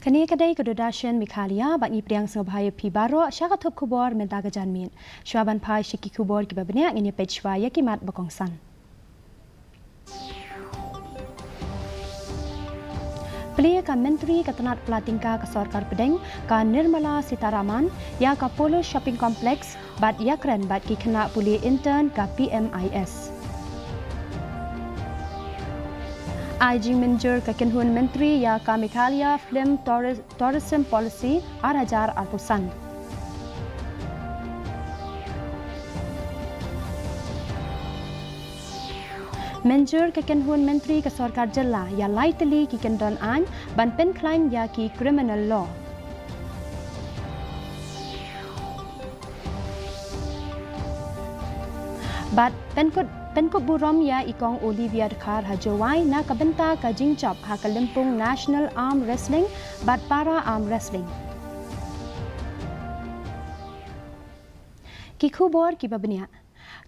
Kini kedai kedudasyan MEGHALAYA bagi priang sengobhaya pi baro syakatup kubor mentaga janmin. Syuaban pai syiki kubor ki babnya ini pechwa yakimat bakongsan. Pelia ka Menteri Ketenat Pelatingka ke Sorkar Pedeng ka Nirmala Sitaraman ya ka Polo Shopping Complex bat yakran bat ki kena puli intern ka PMIS. IG Manager Kakenhun Menteri ya ka MEGHALAYA Film Tourism Policy Arajar Arpusan. Manager Kakenhun Menteri ke Sorkar Jela ya laiteli ki kendon an ban pen klaim ya ki criminal law. Bat Penkut burom ya ikong Olivia Dekar hajawai na kabenta ka jingchop ha ka Limpung National Arm Wrestling bat para arm wrestling. Ki khubor ki babnya.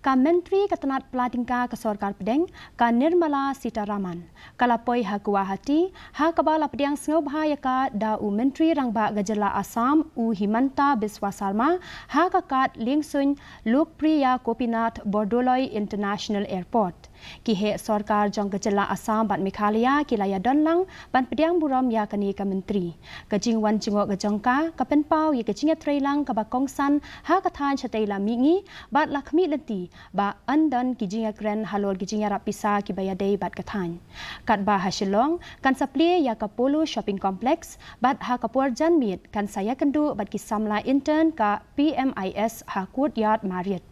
Ka Menteri Ketenat Pelatingka ke Sorkar Pedeng ka Nirmala Sitaraman kalapoi ha Guwahati ha kabala pediang sengobhaya ka dau Menteri Rangba Gajala Assam U Himanta Biswa Sarma ha kakat Lingsun Lokpriya Gopinath Bordoloi International Airport. Ki he Sorkar jong Gajala Assam bat MEGHALAYA ki laya donlang ban pediang buram ya kani ka Menteri. Kajing wan jingok gajongka ka penpau ya kajinga trailang ka bakongsan ha kathan chataila mingi bat lakmi lenti ba andan kijinga kren halol kijinga rapisa ki bayadei bat kathan. Kat ba hasilong kan saplie ya ka Polo Shopping Complex bat ha kapur janmit kan saya kendu bat ki samla intern ka PMIS ha Courtyard Marriott.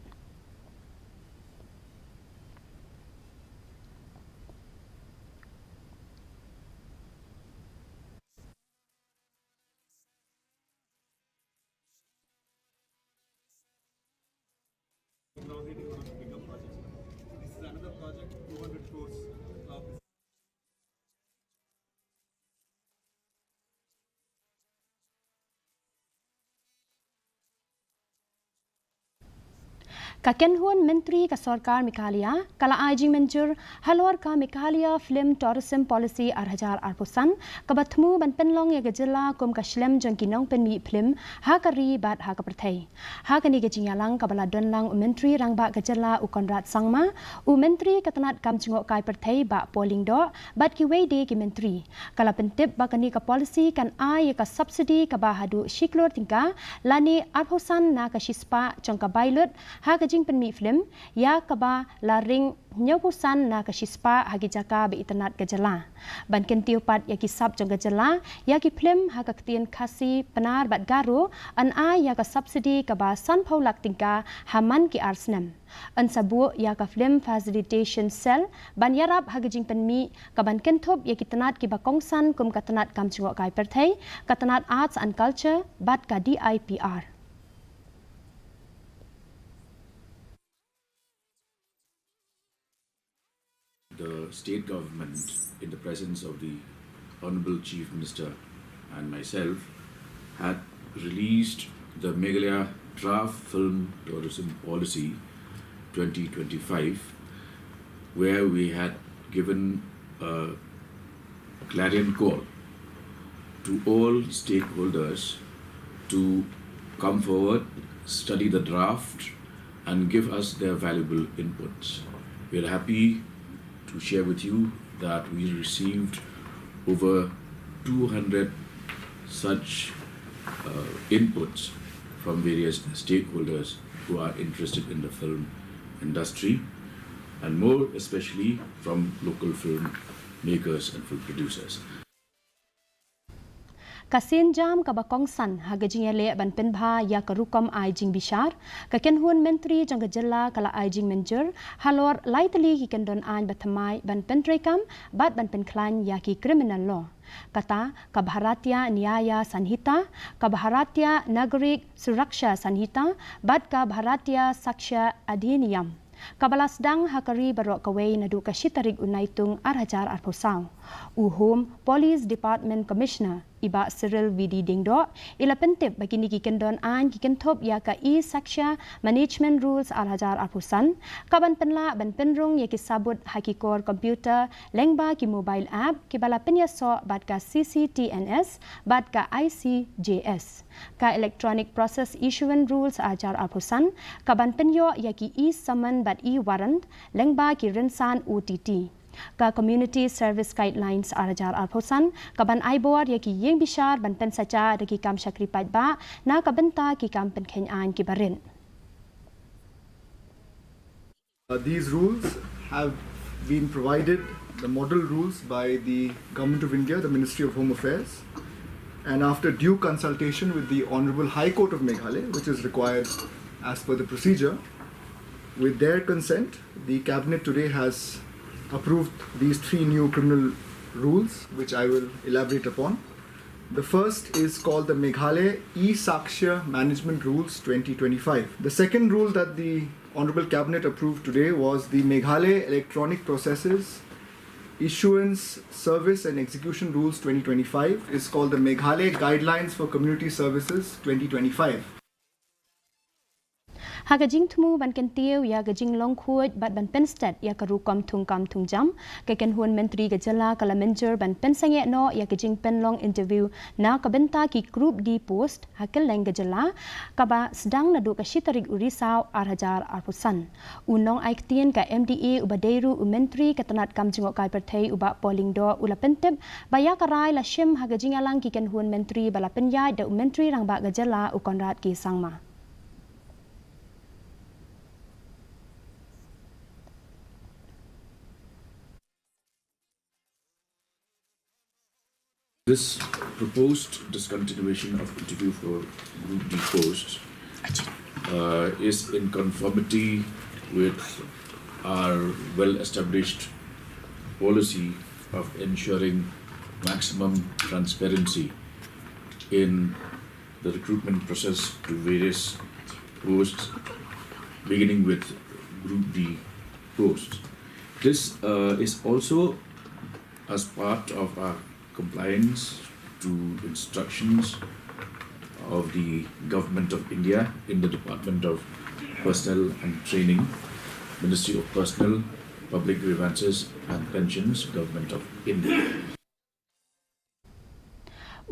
Inaugurating one of the bigger projects. This is another project, 200 crores. Kakenhun Menteri ke Sorkar MEGHALAYA kala IG Manager halor ka MEGHALAYA Film Tourism Policy Arajar Arpusan kabatmu ban penlong ya gejela kum ka shlem jangkinong penmi film ha kari bat ha ka perthai ha kani gejingalang kabala donlang Menteri Rangba gejela u Konrad Sangma u Menteri Ketenat kam jingok kai perthai ba polling do bat ki wede ki Menteri kala pentip ba kani ka policy kan ai ka subsidy ka ba hadu shiklor tingka lani Arpusan na ka shispa jong ka bailut ha jing penmi film ya kaba laring nyopusan na kasispa hagi jaka be internet gejala ban kentiu pat ya kisap jong gejala ya ki film ha kaktian KHASI penar bat garu an ai ya ka subsidy kaba san paulak tingka haman ki arsnam an sabu ya ka film facilitation cell ban yarap hagi jing penmi kaban kentop ya ki tenat ki bakongsan kum katenat kam chungok kai perthai katenat arts and culture bat ka DIPR. The state government, in the presence of the Honorable Chief Minister and myself, had released the MEGHALAYA Draft Film Tourism Policy 2025, where we had given a clarion call to all stakeholders to come forward, study the draft, and give us their valuable inputs. We are happy to share with you that we received over 200 such inputs from various stakeholders who are interested in the film industry, and more especially from local film makers and film producers. Kasin jam ka bakongsan hagajing ele ban penbha ya karukom aijing bishar kakenhun Menteri jang gejela kala aijing manager halor laiteli ki kendon an bathamai ban pentrekam bat ban penklan ya ki criminal law kata ka Bharatiya Nyaya Sanhita ka Bharatiya Nagarik Suraksha Sanhita bat ka Bharatiya Saksha Adhiniyam kabalas dang hakari barok kaway na du ka shitarig unaitung Arajar Arpusaw. Home Police Department Commissioner iba Cyril Vidi Dingdo ila pentip bagi ni kendon an kentop ya ka e-saksha management rules al-hajar al-pusan kaban penla ban penrung ya kisabut hakikor komputer lengba ki mobile app ki bala penyaso bat ka CCTNS bat ka ICJS ka electronic process issuance rules al-hajar al-pusan kaban penyo ya ki e-summon bat e-warrant lengba ki rensan OTT ka community service guidelines al-hajar al-pusan kaban aibor ya ki yeng bishar ban pen saja de ki kam syakri pai ba na kabenta ki kam pen khenyan ki barin. These rules have been provided, the model rules, by the Government of India, the Ministry of Home Affairs, and after due consultation with the Honourable High Court of Meghalaya, which is required as per the procedure, with their consent, the Cabinet today has approved these 3 new criminal rules, which I will elaborate upon. The first is called the Meghalaya E-Saksha Management Rules 2025. The second rule that the Honourable Cabinet approved today was the Meghalaya Electronic Processes Issuance, Service and Execution Rules 2025 is called the Meghalaya Guidelines for Community Services 2025. Hagajing tumu ban kentiu ya gajing long khuj bat ban penstat ya karu kam thung jam ke ken huan menteri gajala kala manager ban pensange no ya gajing pen long interview na kabenta ki group di post hakel leng gajala kaba sedang nadu ka shitarik urisau al-hajar al-pusan unong aiktien ka MDA ubadeiru menteri ketanat kam jingok kai perthai uba polling do ula pentep baya karai la shim hagajing alang ki ken huan menteri bala penyai da menteri rangba gajala ukonrat ki sangma. This proposed discontinuation of interview for Group D posts is in conformity with our well-established policy of ensuring maximum transparency in the recruitment process to various posts, beginning with Group D posts. This is also as part of our compliance to instructions of the Government of India in the Department of Personnel and Training, Ministry of Personnel, Public Grievances and Pensions, Government of India.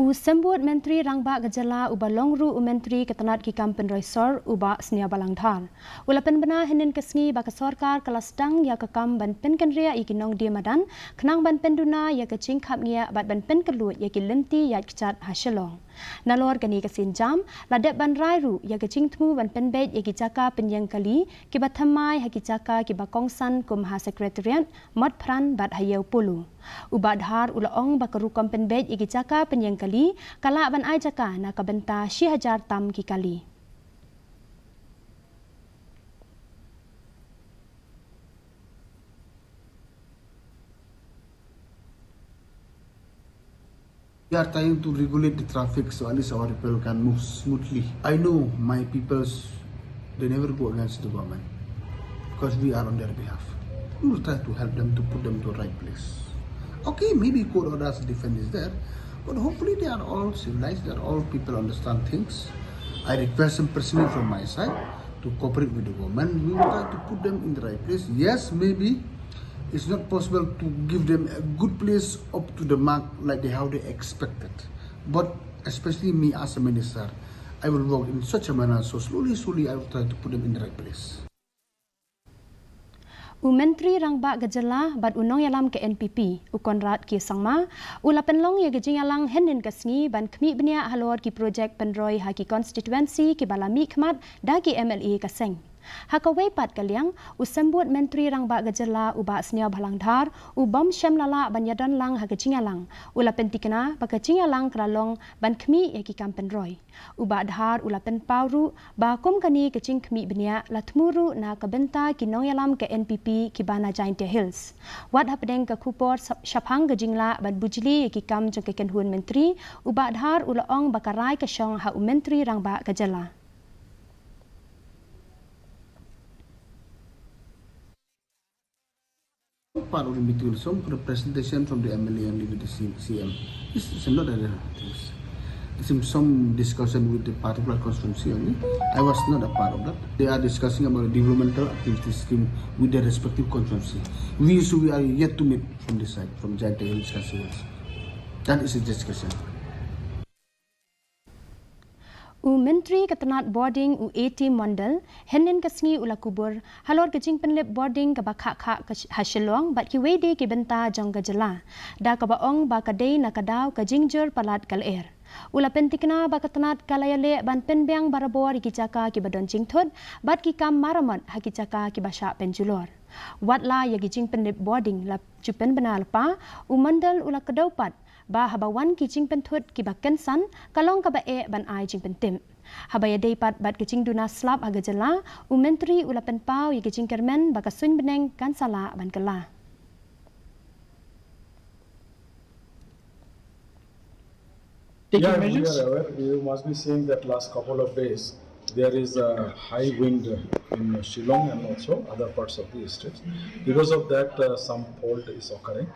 Sembut Menteri Rangba Gajala uba longru Menteri Ketanat ki kampen roisor uba senia balangdhar. Ulapen bena henen kesngi ba kesorkar kelas dang ya kekam ban pen kenria ikinong dia madan kenang ban penduna ya kecing khap ngia bat ban pen kelut ya ki lenti ya kechat hasilong. Nalor gani kesin jam ladep ban rairu ya kecing tmu ban pen bed ya ki jaka penyang kali ki bathamai ha ki jaka ki bakongsan kum ha sekretariat mod pran bat hayau pulu. Ubadhar ulaong bakaru kampen bed ya ki jaka penyang kali kala ban ai jaka na kabenta 6000 tam ki kali. We are trying to regulate the traffic so at least our people can move smoothly. I know my peoples, they never go against the government because we are on their behalf. We will try to help them to put them to the right place. Okay, maybe court orders defense is there, but hopefully they are all civilized, they are all people understand things. I request them personally from my side to cooperate with the government. We will try to put them in the right place. Yes, maybe it's not possible to give them a good place up to the mark like how they expected. But especially me as a minister, I will work in such a manner so slowly I will try to put them in the right place. Menteri Rangba Gajala bat unong yalam ke NPP ukonrat ki sangma ula penlong ya gajing yalang henen kasngi ban kmi bnia halor ki projek penroi haki constituency ki balami khmat da ki MLA kaseng. Hakawai pat kaliang usambut Menteri Rangba Gajala uba senia balangdhar ubam syamlala banyadan lang hagacingalang ula pentikena bakacingalang kralong ban khmi yaki kampen roy uba dhar ula pen pauru ba kom kani kecing khmi benia latmuru na kabenta kinong yalam ke NPP kibana Giant Hills wat hapdeng ka kupor syapang gajingla ban bujli yaki kam jong keken hun menteri uba dhar ula ong bakarai kasyong ha Menteri Rangba Gajala. part of the meeting. Some for the presentation from the MLA and with the CM. This is not other things. Some discussion with the particular constituency only. I was not a part of that. They are discussing about the developmental activity scheme with their respective constituency. We are yet to meet from this side, from Giant Hills constituency. That is a discussion. Menteri Ketenat Boarding team Mondal Henin Kasngi ula kubur halor kecing penlip boarding ke bakak hasilong bat ki wede ki benta jong gajela da ka baong ba kadai na kadau ka jingjer palat kalair ula pentikna ba ketenat kalayale ban penbeng barabor ki caka ki badon jingthod bat ki kam maramot haki caka ki basha penjulor watla ya kecing penlip boarding la jupen benal pa Mondal ula kedaupat ba habawan ki jing penthut ki bakken san kalong ka bae ban ai jing pentim habaya deipat bat ki jing duna slap aga jela menteri ula penpau ki jing kermen ba kasun beneng kan sala ban kala Yeah, we are aware. You must be seeing that last couple of days there is a high wind in Shillong and also other parts of the state. Because of that, some fault is occurring.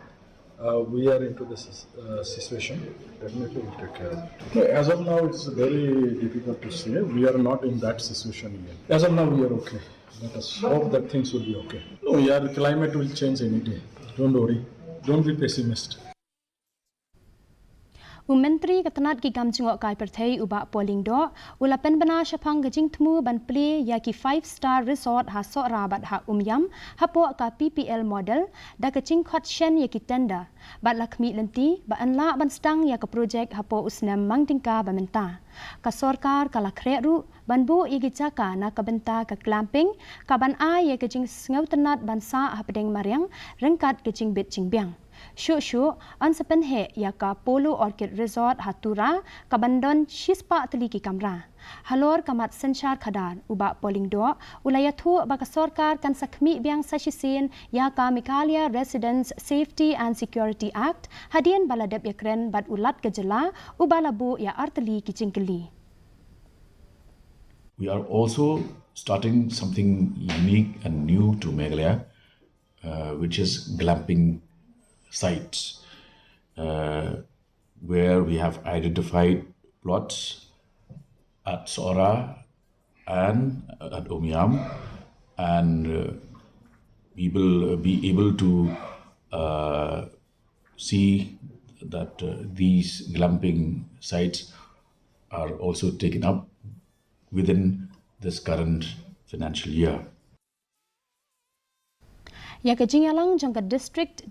We are into this situation. Definitely we'll take care of it. No, as of now, it's very difficult to say. We are not in that situation yet. As of now, we are okay. Let us hope that things will be okay. No, yeah, the climate will change any day. Don't worry. Don't be pessimist. Menteri Ketenat ki gam jingok kai perthai uba polling do ula pen bana syapang gajing temu ban play ya ki 5-star resort ha sok rabat ha yam hapo ka PPL model da kecing khot shen ya ki tender bat lakmi lenti ba anla ban stang ya ka project hapo usnam mangtingka ba menta ka sarkar kala khreru ban bu igi caka na ka benta ka clamping ka ban ai ya kecing ngau tenat ban sa ha pedeng mariang rengkat kecing bit jingbiang Syuk an sepen he ya ka Polo Orchid Resort Hatura ka bandon shispa teliki kamra. Halor kamat sensyar khadar uba polling do ulaya thu ba ka sarkar kan sakmi biang sashisin ya ka MEGHALAYA Residents Safety and Security Act hadian baladap yakren bat ulat gejela uba labu ya arteli kicingkeli. We are also starting something unique and new to Meghalaya, which is glamping sites, where we have identified plots at Sora and at Omyam, and we will be able to see that these glamping sites are also taken up within this current financial year. Ya kejingalang jangka District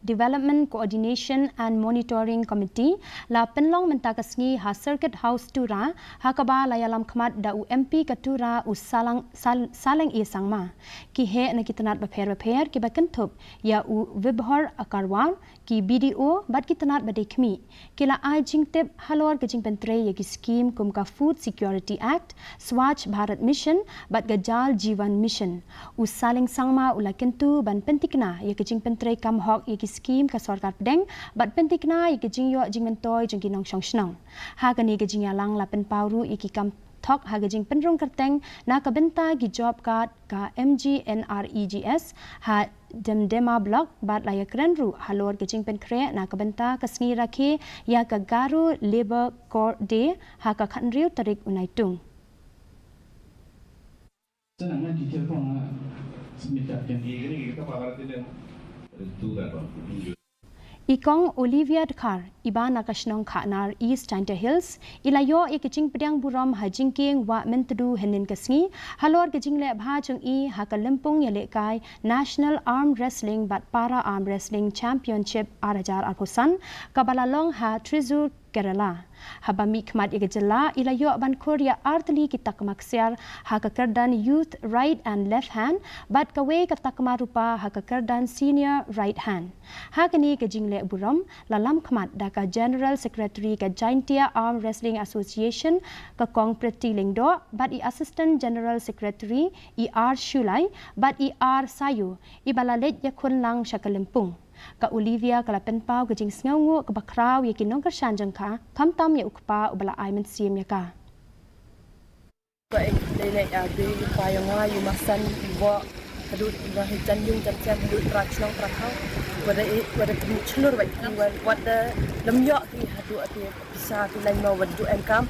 Development Coordination and Monitoring Committee la penlong mentakasngi ha Circuit House Tura ha kaba layalam khamat da MP katura salang isangma ki he na kitanat bapher ki bakentup ya vibhar akarwar ki BDO bat kitanat badekmi kila ai jingtep halor kejing pentre ya ki scheme kumka Food Security Act Swachh Bharat Mission bat gajal Jivan Mission saling sangma ulakentu ban pentikna ya kejing pentre kam hok ya ki scheme ka sarkar pedeng bat pentikna ya kejing yo jing mentoy jing kinong song snong ha kani kejing yalang la pen pauru ya ki kam thok ha kejing penrong kerteng na ka benta ki job card ka MGNREGS ha demdema block bat la ya krenru halor kejing pen kre na ka benta ka sngi rakhe ya ka garu labor core day ha ka khanriu tarik unaitung Ikong Olivia Dekar, iba nakasnong khanar East Giant Hills, ilayo ikicing pedang buram hajingking wa mentedu henin kasngi, halor kicing le bha chung I hakalempung yalekai National Arm Wrestling bat Para Arm Wrestling Championship arajar arpusan, kabalalong ha Trizur Kerala. Habami khmat igajala ilayo ban Korea artli kitak maksiar hakakardan youth right and left hand bat kawe katak marupa hakakardan senior right hand. Hakani kajingle buram lalam khmat daka General Secretary ka Giantia Arm Wrestling Association ka Kong Preti Lingdo bat I Assistant General Secretary ER Shulai bat ER Sayu ibalalet yakun lang Shakalempung. Ka Olivia kalapen pau kejing sngawu ka bakraw ya kinong kersan jangka kamtam ya ukpa ubala ai mensim ya ka ko ek dele ya be payonga yu masan iwo hadut bahagian yung janjian hadut rachnong prakau wada chlur bai wada lemyak ki hadut ati bisa ki lain mau wadu enkam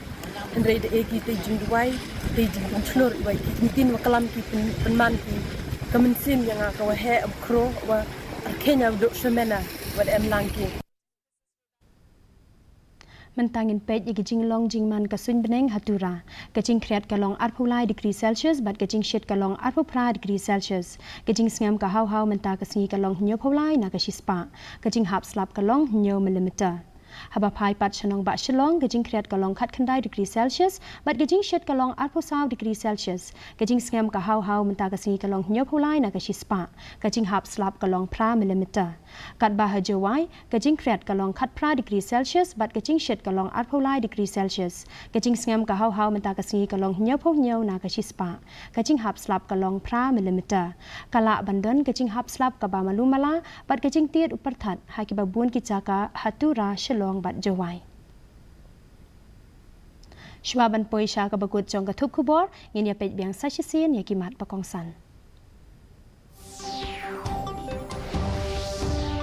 andre de egi te jingwai te jing chlur bai ki tin wakalam ki penman ki kemensin yang akaw he abkro wa arkenya wadu semena wada emlangki mentangin pej igi jinglong jingman kasun beneng hatura kajing kreat kalong 8 degree Celsius bat kajing shet kalong 8 degree Celsius kajing sngam ka hau menta kasngi kalong hnyo phulai na kashispa kajing hap slap kalong hnyo millimeter haba phai pat chanong ba shilong kajing kreat kalong khat khandai degree Celsius bat kajing shet kalong 8 degree Celsius kajing sngam ka hau menta kasngi kalong hnyo phulai na kashispa kajing hap slap kalong pra millimeter kat ba hajawai kajing kreat kalong khat pra degree Celsius bat kajing shet kalong 8 degree Celsius kajing sngam ka hau menta kasngi kalong hnyo pho hnyo na kashispa kajing hap slap kalong pra millimeter kala bandon kajing hap slap ka ba malumala bat kajing tiet uparthat ha ki ba bun ki chaka hatura shilong bat jawai shwaban poisha ka bakut chong ka thup khubor ngin ya pej biang sashisin ya ki mat pakongsan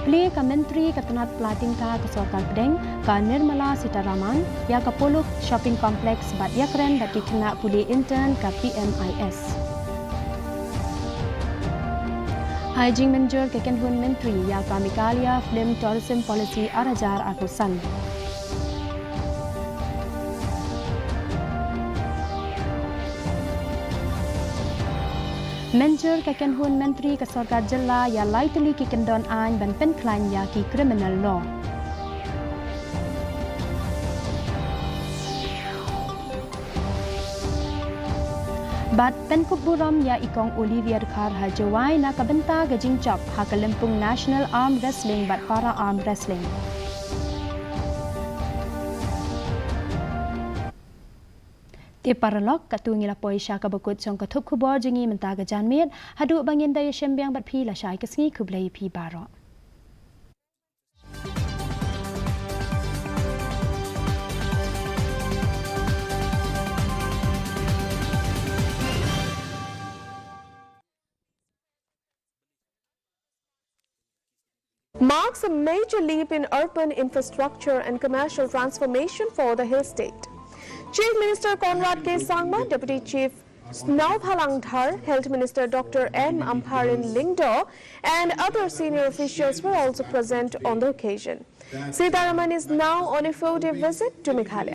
Pli ka Menteri Ketenat Pelatingka ke Sorkar Pedeng ka Nirmala Sitaraman ya ka Poluk Shopping Complex bat ya keren bat dikena puli intern ka PMIS. Hygiene Manager ke Kenhun Menteri ya ka MEGHALAYA Film Tourism Policy Arajar Arpusan. Manager ke Kenhun Menteri ke Sorkar Jilla ya laituli ki kendon ain ban pen klan ya ki criminal law. Bat pen kuburam ya ikong Olivia Khar hajawai na kabenta gajing chop ha Kalimpong National Arm Wrestling bat para arm wrestling. Ti paralok katungi la poisha ka bakut chong ka thup khubor jingi menta ga janmet hadu bangin dai shembyang bat phi la shai ka sngi khublai phi baro marks a major leap in urban infrastructure and commercial transformation for the hill state. Chief Minister Conrad K. Sangma, Deputy Chief Snaw Phalangthar, Health Minister Dr. M. Amparin Lingdo, and other senior officials were also present on the occasion. Sitaraman is now on a 4-day visit to Meghalaya.